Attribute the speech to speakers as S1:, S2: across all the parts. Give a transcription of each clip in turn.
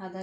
S1: ½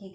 S1: 1